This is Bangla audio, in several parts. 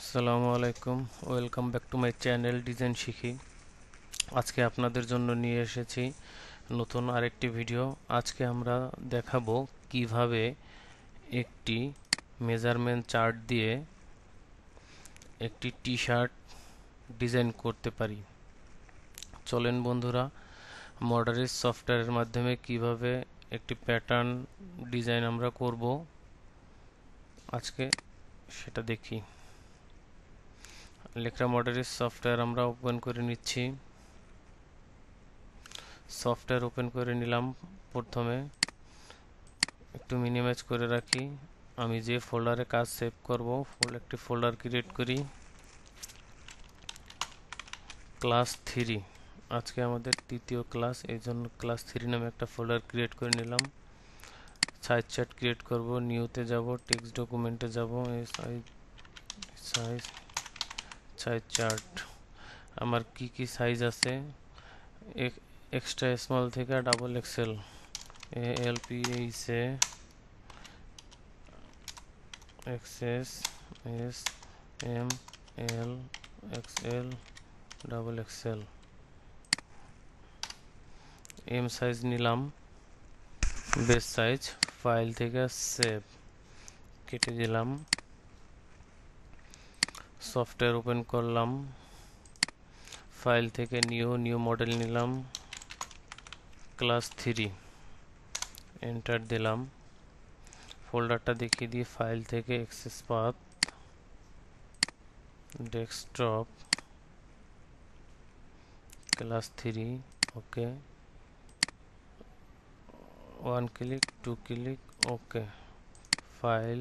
আসসালামু আলাইকুম, welcome back to my channel design শিখি। আজকে আপনাদের জন্য নিয়ে এসেছি নতুন আরেকটি ভিডিও। আজকে আমরা দেখাবো কিভাবে একটি মেজারমেন্ট চার্ট দিয়ে একটি টি শার্ট ডিজাইন করতে পারি। চলেন বন্ধুরা, মডারিস সফটওয়্যারের মাধ্যমে কিভাবে একটি প্যাটার্ন ডিজাইন আমরা করব আজকে সেটা দেখি। লেকরা মডারিস সফটওয়্যার আমরা ওপেন করে নিচ্ছি। সফটওয়্যার ওপেন করে নিলাম। প্রথমে একটু মিনিমাইজ করে রাখি। আমি যে ফোল্ডারে কাজ সেভ করব একটি ফোল্ডার ক্রিয়েট করি, ক্লাস 3। আজকে আমাদের তৃতীয় ক্লাস, এই জন্য ক্লাস 3 নামে একটা ফোল্ডার ক্রিয়েট করে নিলাম। সাইজ চার্ট ক্রিয়েট করব, নিউতে যাব, টেক্সট ডকুমেন্টে যাব, এই সাইজ সাইজ চার্ট। আমার কি কি সাইজ আছে, এক্সট্রা স্মল থেকে ডাবল এক্সেল, এলপি, এইচে, XS, S, M, L, XL, double XL. M size নিলাম, বেস সাইজ, ফাইল থেকে সেভ কেটে দিলাম। সফটওয়্যার ওপেন করলাম, ফাইল থেকে নিউ মডেল নিলাম, ক্লাস 3, এন্টার দিলাম। ফোল্ডারটা দেখিয়ে দিয়ে ফাইল থেকে access path, desktop, class 3, okay, 1 click, 2 click, okay, file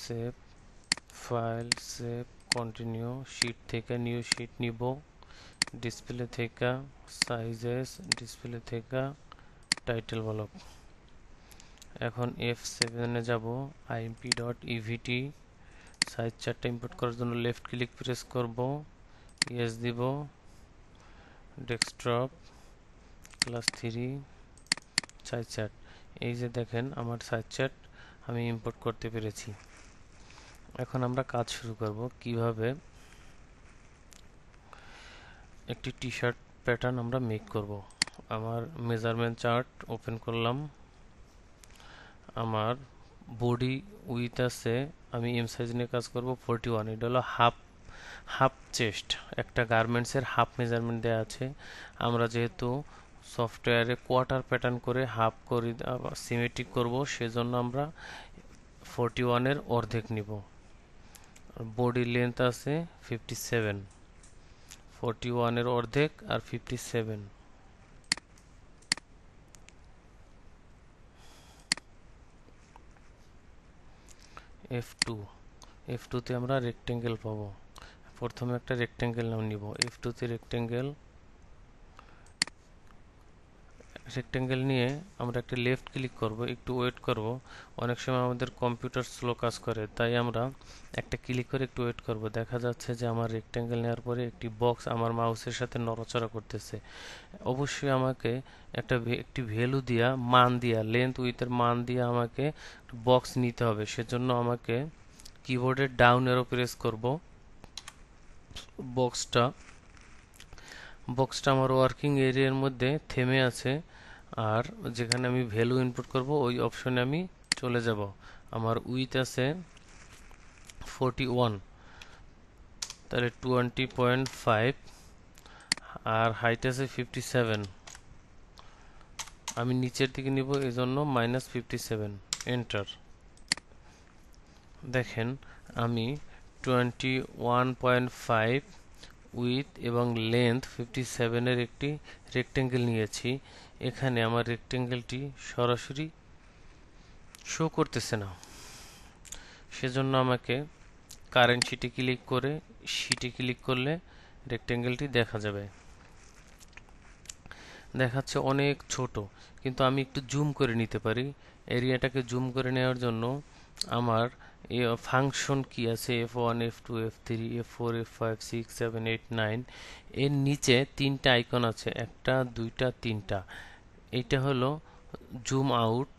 save, continue. Sheet থেকে নিউ শিট নিব, ডিসপ্লে থেকে সাইজেস, ডিসপ্লে থেকে টাইটেল ব্লক। এখন F7 এ যাব, imp.evt সাইজ চার্টটা ইম্পোর্ট করার জন্য লেফট ক্লিক প্রেস করব, ইয়েস দিব, ডেস্কটপ, ক্লাস 3, সাইজ চার্ট। এই যে দেখেন আমার সাইজ চার্ট আমি ইম্পোর্ট করতে পেরেছি। এখন আমরা কাজ শুরু করব কিভাবে একটি টি শার্ট প্যাটার্ন আমরা মেক করব। আমার মেজারমেন্ট চার্ট ওপেন করলাম। আমার বডি উইথ আছে, আমি এম সাইজ নিয়ে কাজ করব 41। এটা হলো হাফ চেস্ট, একটা গার্মেন্টসের হাফ মেজারমেন্ট দেওয়া আছে। আমরা যেহেতু সফটওয়্যারে কোয়ার্টার প্যাটার্ন করে হাফ করে সিমেট্রিক করব, সেজন্য আমরা 41 এর অর্ধেক নিব। বডি লেন্থ আছে 57, 41 এর অর্ধেক আর 57। F2 তে আমরা রেক্টেঙ্গেল পাবো। প্রথমে একটা রেক্টেঙ্গেল নাম নিব, F2 তে রেক্টেঙ্গেল নিয়ে আমরা একটা লেফট ক্লিক করব, একটু ওয়েট করব। অনেক সময় আমাদের কম্পিউটার স্লো কাজ করে, তাই আমরা একটা ক্লিক করে একটু ওয়েট করব। দেখা যাচ্ছে যে আমার রেক্টেঙ্গেল নেওয়ার পরে একটি বক্স আমার মাউসের সাথে নড়াচড়া করতেছে। অবশ্যই আমাকে একটি ভ্যালু দিয়া, মান দিয়া, লেন্থ উইথের মান দিয়ে আমাকে বক্স নিতে হবে। সেজন্য আমাকে কিবোর্ডের ডাউন অ্যারো প্রেস করব। বক্সটা আমার ওয়ার্কিং এরিয়ার মধ্যে থেমে আছে, আর যেখানে আমি ভ্যালু ইনপুট করব ওই অপশনে আমি চলে যাব। আমার উইথ আছে 41, তাহলে 20.5, আর হাইট আছে 57। আমি নিচের দিকে নিব, এজন্য -57, এন্টার। দেখেন আমি 21.5 উইথ এবং লেন্থ 57 এর একটি রেক্টেঙ্গেল নিয়েছি। এখানে আমার রেক্টেঙ্গেলটি সরাসরি শো করতেছে না, সেজন্য আমাকে কারেন্ট শিটে ক্লিক করলে রেক্টেঙ্গেলটি দেখা যাবে। দেখাচ্ছে অনেক ছোট, কিন্তু আমি একটু জুম করে নিতে পারি। এরিয়াটাকে জুম করে নেওয়ার জন্য আমার ফাংশন কি আছে, F1, F2, F3, F4, F5, 6, 7, 8, 9, এর নিচে 3টা আইকন আছে, 1টা 2টা 3টা। এইটা হলো জুম আউট।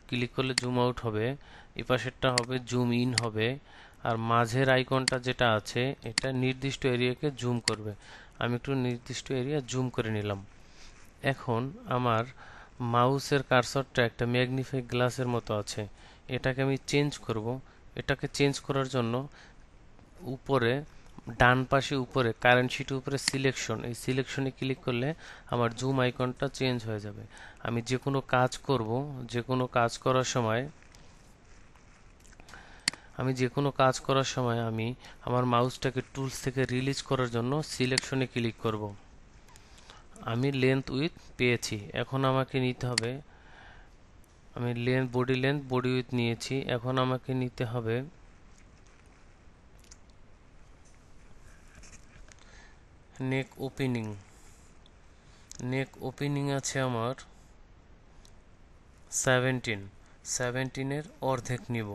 ক্লিক করলে জুম আউট হবে, এই পাশেরটা হবে জুম ইন হবে, আর মাঝের আইকনটা যেটা আছে এটা নির্দিষ্ট এরিয়াকে জুম করবে। আমি একটু নির্দিষ্ট এরিয়া জুম করে নিলাম। এখন আমার মাউসের কার্সরটা একটা ম্যাগনিফাই গ্লাসের মতো আছে, এটাকে আমি চেঞ্জ করব। এটাকে চেঞ্জ করার জন্য উপরে ডান পাশে উপরে কারেন্ট শিটের উপরে সিলেকশন, এই সিলেকশনে ক্লিক করলে আমার জুম আইকনটা চেঞ্জ হয়ে যাবে। আমি যে কোনো কাজ করব, যে কোনো কাজ করার সময় আমি আমার মাউসটাকে টুলস থেকে রিলিজ করার জন্য সিলেকশনে ক্লিক করব। আমি লেন্থ উইথ পেয়েছি, এখন আমাকে নিতে হবে, আমি বডি লেন্থ বডি উইথ নিয়েছি, এখন আমাকে নিতে হবে নেক ওপেনিং আছে আমার 17 এর অর্ধেক নিব।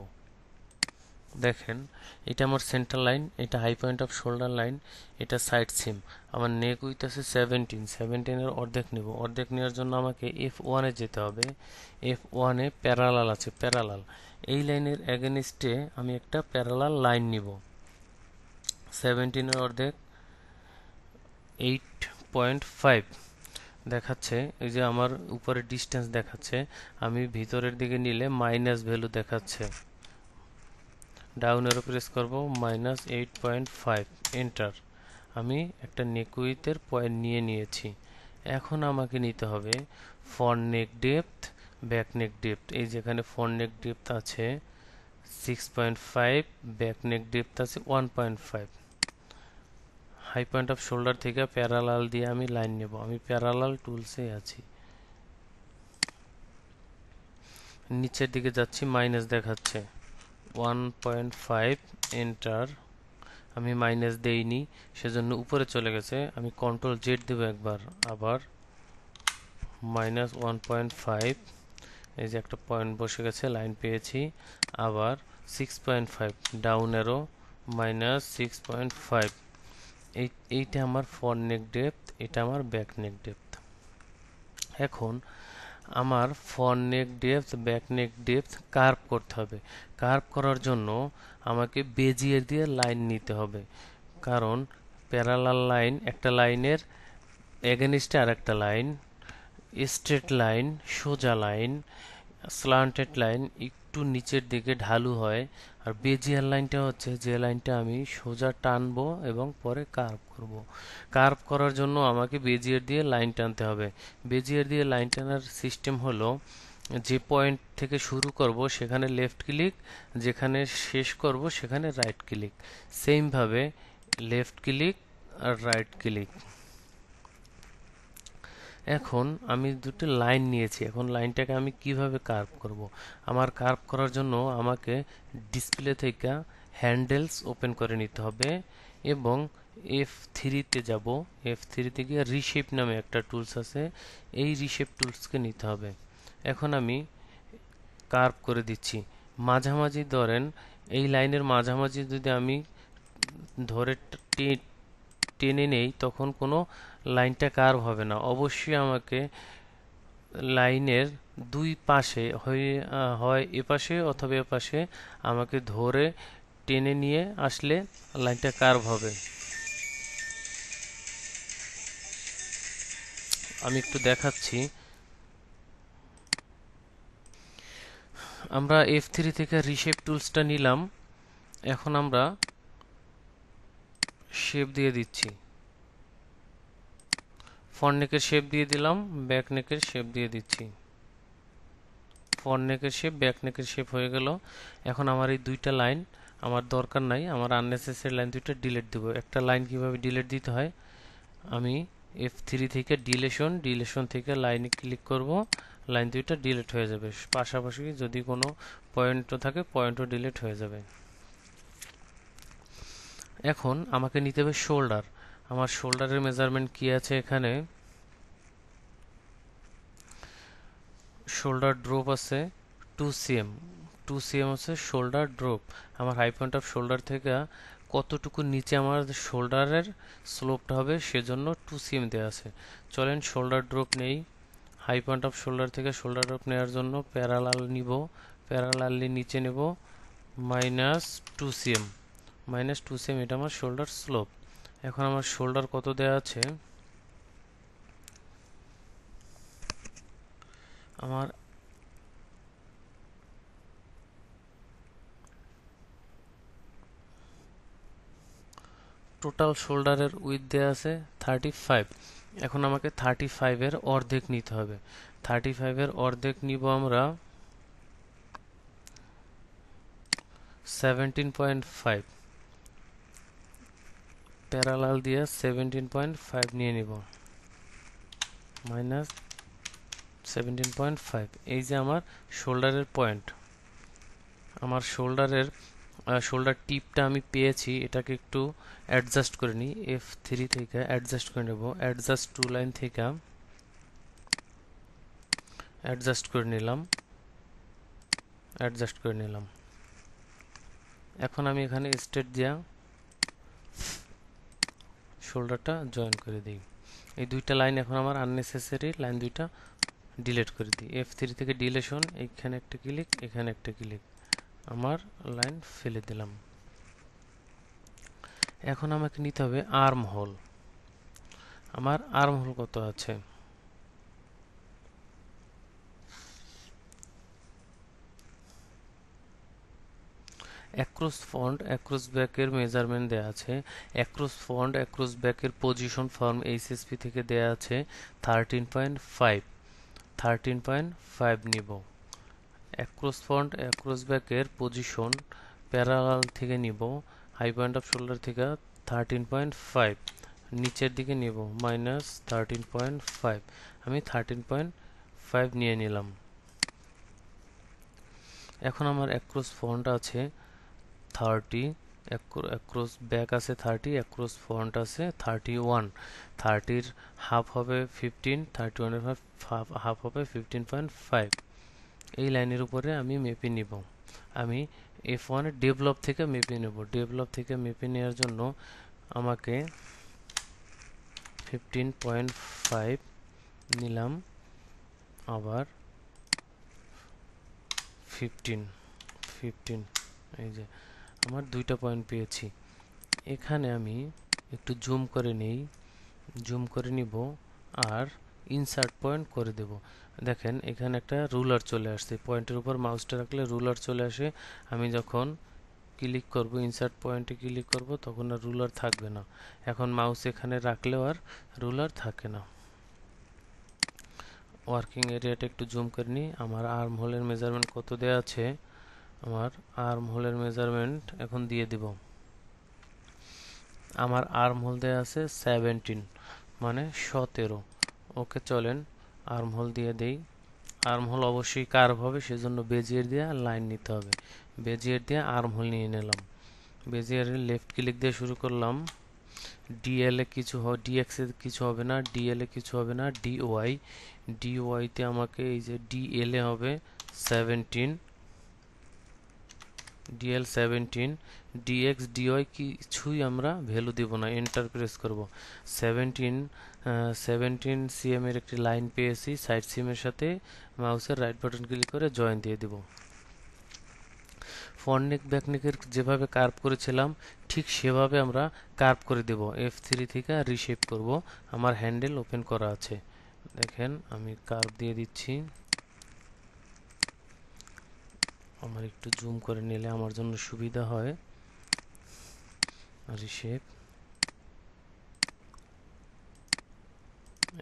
দেখেন এটা আমার সেন্টার লাইন, এটা high point of shoulder line, এটা সাইড সিম। আমার নেক উইথ আছে 17 এর অর্ধেক নিব। অর্ধেক নেওয়ার জন্য আমাকে F1 এ যেতে হবে। F1 এ প্যারালাল আছে, প্যারালাল এই লাইনের এগেনস্টে আমি একটা প্যারালাল লাইন নিব। 17 এর অর্ধেক 8.5 দেখাচ্ছে। এই যে আমার উপরে ডিস্টেন্স দেখাচ্ছে, আমি ভিতরের দিকে নিলে মাইনাস ভ্যালু দেখাচ্ছে। ডাউন এরো প্রেস করব, -8.5 এন্টার। আমি একটা নেক উইথের পয়েন্ট নিয়েছি। এখন আমাকে নিতে হবে ফ্রন্ট নেক ডেপথ, ব্যাক নেক ডেপথ। এই যেখানে ফ্রন্ট নেক ডেপথ আছে 6.5, ব্যাক নেক ডেপথ আছে 1.5। হাই পয়েন্ট অফ শোল্ডার থেকে প্যারালাল দিয়ে আমি লাইন নেব। আমি প্যারালাল টুলসে আছি, নিচের দিকে যাচ্ছি, মাইনাস দেখাচ্ছে 1.5 এন্টার। আমি মাইনাস দেইনি, সেজন্য উপরে চলে গেছে। আমি কন্ট্রোল জেড দেব একবার, আবার -1.5। এই যে একটা পয়েন্ট বসে গেছে, লাইন পেয়েছি। আবার 6.5 ডাউন এরো, -6.5। এইটা আমার ফ্রন্ট নেক ডেপথ, এটা আমার ব্যাক নেক ডেপথ। এখন আমার ফ্রন্ট নেক depth, back neck depth curve করতে হবে। কার্ভ করার জন্য আমাকে বেজিয়ার দিয়ে লাইন নিতে হবে, কারণ প্যারালাল লাইন একটা লাইনের এগেনস্টে আর একটা লাইন, স্ট্রেট লাইন, সোজা লাইন, স্ল্যান্টেড লাইন একটু নিচের দিকে ঢালু হয়। আর বেজিয়ার লাইনটা হচ্ছে যে লাইনটা আমি সোজা টানবো এবং পরে কার্ভ করব। কার্ভ করার জন্য আমাকে বেজিয়ার দিয়ে লাইন টানতে হবে। বেজিয়ার দিয়ে লাইন টানার সিস্টেম হলো, যে পয়েন্ট থেকে শুরু করব সেখানে লেফট ক্লিক, যেখানে শেষ করব সেখানে রাইট ক্লিক। সেম ভাবে লেফট ক্লিক আর রাইট ক্লিক। এখন আমি দুটো লাইন নিয়েছি, এখন লাইনটাকে আমি কিভাবে কার্ভ করব। আমার কার্ভ করার জন্য আমাকে ডিসপ্লে থেকে হ্যান্ডেলস ওপেন করে নিতে হবে এবং F3 তে যাব। F3 তে গিয়ে রিশেপ নামে একটা টুলস আছে, এই রিশেপ টুলসকে নিতে হবে। এখন আমি কার্ভ করে দিচ্ছি। মাঝামাঝি ধরেন, এই লাইনের মাঝামাঝি যদি আমি ধরে টেনে নেই তখন কোনো লাইনটা কার্ভ হবে না। অবশ্যই আমাকে লাইনের দুই পাশে হয় এপাশে অথবা এপাশে আমাকে ধরে টেনে নিয়ে আসলে লাইনটা কার্ভ হবে। আমি একটু দেখাচ্ছি। আমরা F3 থেকে রিশেপ টুলসটা নিলাম, এখন আমরা শেপ দিয়ে দিচ্ছি। ফ্রন্ট নেকের শেপ দিয়ে দিলাম, ব্যাক নেকের শেপ দিয়ে দিচ্ছি। ফ্রন্ট নেকের শেপ, ব্যাক নেকের শেপ হয়ে গেল। এখন আমার এই দুইটা লাইন আমার দরকার নাই, আমার আননেসেসারি লাইন দুইটা ডিলিট দেব। একটা লাইন কিভাবে ডিলিট দিতে হয়, আমি F3 থেকে ডিলেশন থেকে লাইনে ক্লিক করব, লাইন দুইটা ডিলিট হয়ে যাবে। পাশাপাশি যদি কোনো পয়েন্টও থাকে পয়েন্টও ডিলিট হয়ে যাবে। এখন আমাকে নিতে হবে শোল্ডার। আমার শোল্ডারের মেজারমেন্ট কি আছে, এখানে শোল্ডার ড্রপ আছে 2 cm, 2 cm আছে শোল্ডার ড্রপ। আমার হাই পয়েন্ট অফ শোল্ডার থেকে কতটুকু নিচে আমার শোল্ডারের স্লোপটা হবে সেজন্য 2 cm দেওয়া আছে। চলেন শোল্ডার ড্রপ নেই। হাই পয়েন্ট অফ শোল্ডার থেকে শোল্ডার ড্রপ নেওয়ার জন্য প্যারালাল নিব, প্যারালালি নিচে নেব, -2 cm, -2 cm এটা আমার শোল্ডার স্লোপ। এখন আমার শোল্ডার কত দেয়া আছে, আমার টোটাল শোল্ডারের উইথ দেয়া আছে 35। এখন আমাকে 35 এর অর্ধেক নিতে হবে। 35 এর অর্ধেক নিব আমরা 17.5, প্যারালাল দিয়ে 17.5 নিয়ে নিব, -17.5। এই যে আমার শোল্ডারের পয়েন্ট, আমার শোল্ডার টিপটা আমি পেয়েছি, এটাকে একটু অ্যাডজাস্ট করে নিই। F3 থেকে অ্যাডজাস্ট করে নেব, অ্যাডজাস্ট টু লাইন থেকে অ্যাডজাস্ট করে নিলাম। এখন আমি এখানে স্ট্রেট দিয়া শোল্ডারটা জয়েন করে দিই। এই দুইটা লাইন এখন আমার আননেসেসারি লাইন, দুইটা ডিলিট করে দিই। F3 থেকে ডিলেশন, এখানে একটা ক্লিক, এখানে একটা ক্লিক, আমার লাইন ফেলে দিলাম। এখন আমাকে নিতে হবে আর্ম হোল। আমার আর্ম হোল কত আছে, অ্যাক্রস ফ্রন্ট অ্যাক্রস ব্যাকের মেজারমেন্ট দেয়া আছে। অ্যাক্রস ফ্রন্ট অ্যাক্রস ব্যাকের পজিশন ফর্ম এইচএসপি থেকে দেয়া আছে 13.5 নিব। অ্যাক্রস ফ্রন্ট অ্যাক্রস ব্যাকের পজিশন প্যারালাল থেকে নিব, হাই পয়েন্ট অফ শোল্ডার থেকে 13.5, নিচের দিকে নিব -13.5। আমি 13.5 নিয়ে নিলাম। এখন আমার অ্যাক্রস ফ্রন্ট আছে 30, অ্যাক্রস ব্যাক আছে 30, অ্যাক্রস ফ্রন্ট আছে 31। 30 হাফ হবে 15, 31 এর হাফ হবে 15.5। এই লাইনের উপরে আমি মেপে নিব। আমি F1 এর ডেভেলপ থেকে মেপে নেব। ডেভেলপ থেকে মেপে নেওয়ার জন্য আমাকে 15.5 নিলাম, আবার 15, এই যে আমার দুইটা পয়েন্ট পেয়েছি। এখানে আমি একটু জুম করে নেই, জুম করে নিব আর ইনসার্ট পয়েন্ট করে দেব। দেখেন এখানে একটা রুলার চলে আসছে, পয়েন্টের উপর মাউসটা রাখলে রুলার চলে আসে। আমি যখন ক্লিক করব, ইনসার্ট পয়েন্টে ক্লিক করব, তখন আর রুলার থাকবে না। এখন মাউস এখানে রাখলেও আর রুলার থাকে না। ওয়ার্কিং এরিয়াটা একটু জুম করে নিই। আমার আর্ম হোলের মেজারমেন্ট কত দেয়া আছে, আমার আর্ম হোলের মেজারমেন্ট এখন দিয়ে দিব। আমার আর্ম হোল দেয়া আছে 17, মানে 17। ওকে, চলেন আর্ম হোল দিয়ে দেই। আর্ম হোল অবশ্যই কার্ভ হবে, সেজন্য বেজিয়ার দিয়ে লাইন নিতে হবে। বেজিয়ার দিয়ে আর্ম হোল নিয়ে নিলাম। বেজিয়ারের লেফট ক্লিক দিয়ে শুরু করলাম। ডিএল এ কিছু ডিএক্স এ কিছু হবে না, ডিএল এ কিছু হবে না, ডিওয়াই তে আমাকে এই যে ডিএল এ হবে 17, ডিএল 17। ডিএক্স ডিওয়াই কিছুই আমরা ভ্যালু দিব না, এন্টার প্রেস করব। 17 সিএম এর একটি লাইন পেয়েছি, সাইড সিএম এর সাথে মাউসের রাইট বাটন ক্লিক করে জয়েন দিয়ে দিব। ফ্রন্ট নেক ব্যাক নেকের যেভাবে কার্ভ করেছিলাম ঠিক সেভাবে আমরা কার্ভ করে দেব। F3 থেকে রিশেপ করব। আমার হ্যান্ডেল ওপেন করা আছে, দেখেন আমি কার্ভ দিয়ে দিচ্ছি। আমার একটু জুম করে নিলে আমার জন্য সুবিধা হয়। রিশেপ,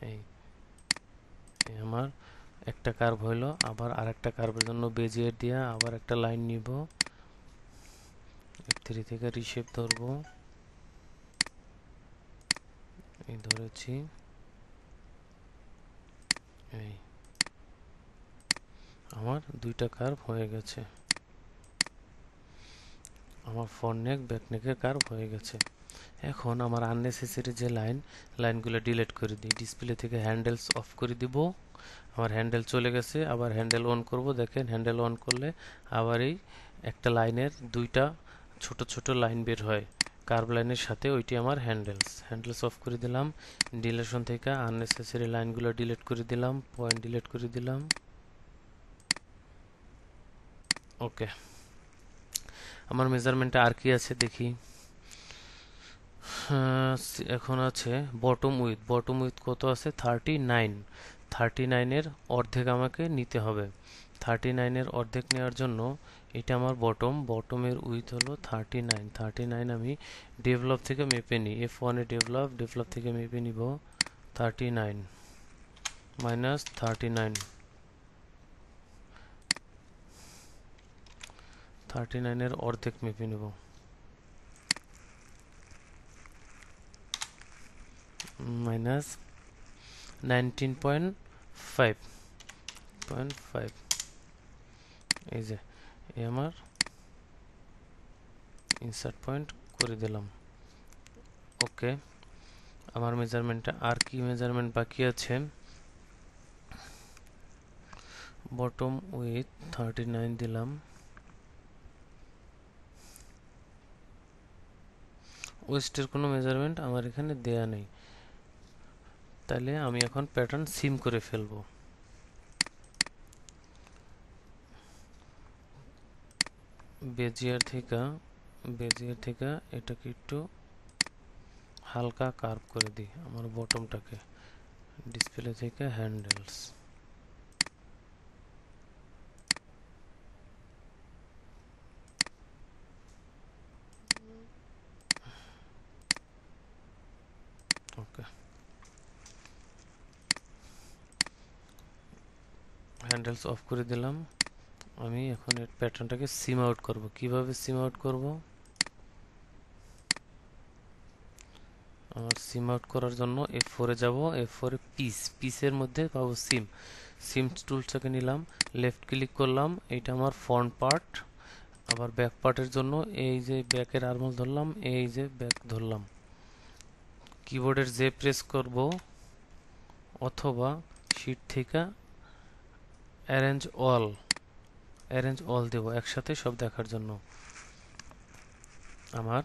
এই আমার একটা কার্ভ হইলো। আবার আরেকটা কার্ভের জন্য বেজিয়ার দিয়া আবার একটা লাইন নিব, F3 থেকে রিশেপ ধরবো, এই ধরেছি। এই আমার দুইটা কার্ভ হয়ে গেছে, আমার ফ্রন্ট নেক ব্যাক নেকের কার্ভ হয়ে গেছে। এখন আমার আননেসেসারি যে লাইনগুলো ডিলিট করে দিই। ডিসপ্লে থেকে হ্যান্ডেলস অফ করে দিব। আমার হ্যান্ডেল চলে গেছে, আবার হ্যান্ডেল অন করব। দেখেন হ্যান্ডেল অন করলে আবার এই একটা লাইনের দুইটা ছোট ছোট লাইন বের হয় কার্ভ লাইনের সাথে, ওইটি আমার হ্যান্ডেলস অফ করে দিলাম। ডিলেশন থেকে আননেসেসারি লাইনগুলো ডিলিট করে দিলাম, পয়েন্ট ডিলিট করে দিলাম। ওকে, আমার মেজারমেন্টে আর কি আছে দেখি। এখন আছে বটম উইথ কত আছে 39। 39-এর অর্ধেক আমাকে নিতে হবে। 39-এর অর্ধেক নেওয়ার জন্য এটা আমার বটমের উইথ হলো 39। 39 আমি ডেভেলপ থেকে মেপে নিই, F1 এ ডেভেলপ থেকে মেপে নিব 39 মাইনাস 39। 39-এর অর্ধেক মেপে নিব, মাইনাস 19.5। এই যে আমার ইনসার্ট পয়েন্ট করে দিলাম। ওকে, আমার মেজারমেন্টে আর কি মেজারমেন্ট বাকি আছে। বটম উইথ 39 দিলাম, ওয়েস্টের কোনো মেজারমেন্ট আমার এখানে দেয়া নেই, তাহলে আমি এখন প্যাটার্ন সিম করে ফেলবো। বেজিয়ার থেকে এটাকে একটু হালকা কার্ভ করে দিই, আমার বটমটাকে। ডিসপ্লে থেকে হ্যান্ডেলস, ওকে, হ্যান্ডেলস অফ করে দিলাম। আমি এখন এর প্যাটার্নটাকে সিম আউট করব। কিভাবে সিম আউট করব? আমার সিম আউট করার জন্য F4 এ যাব, F4 এ পিসের মধ্যে পাবো সিম টুলসটাকে নিলাম, লেফট ক্লিক করলাম, এটা আমার ফ্রন্ট পার্ট। আবার ব্যাক পার্টের জন্য এই যে ব্যাকের আর্মহোল ধরলাম, এই যে ব্যাক ধরলাম। কিবোর্ডের যে প্রেস করব অথবা শিট থেকে অ্যারেঞ্জ অল দেব একসাথে সব দেখার জন্য। আমার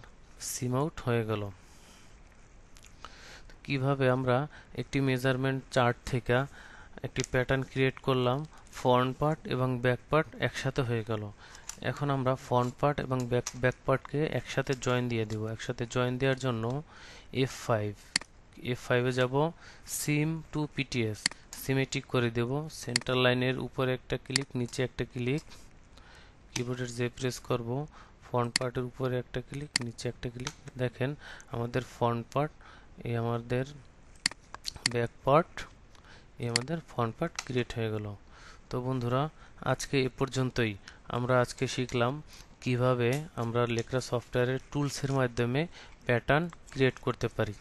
সিম আউট হয়ে গেল। কিভাবে আমরা একটি মেজারমেন্ট চার্ট থেকে একটি প্যাটার্ন ক্রিয়েট করলাম, ফ্রন্ট পার্ট এবং ব্যাক পার্ট একসাথে হয়ে গেল। এখন আমরা ফ্রন্ট পার্ট এবং ব্যাক পার্টকে একসাথে জয়েন দিয়ে দেব। একসাথে জয়েন দেওয়ার জন্য F5 এ যাব, সিম টু পিটিএস সিমেট্রিক করে দেব। সেন্টার লাইনের উপরে একটা ক্লিক, নিচে একটা ক্লিক, কিবোর্ডের যে প্রেস করব, ফ্রন্ট পার্টের উপরে একটা ক্লিক, নিচে একটা ক্লিক। দেখেন আমাদের ফ্রন্ট পার্ট, এই আমাদের ব্যাক পার্ট, এই আমাদের ফ্রন্ট পার্ট ক্রিয়েট হয়ে গেল। তো বন্ধুরা, আজকে এ পর্যন্তই। আমরা আজকে শিখলাম কিভাবে আমরা লেকরা সফটওয়্যারের টুলসের মাধ্যমে প্যাটার্ন ক্রিয়েট করতে পারি।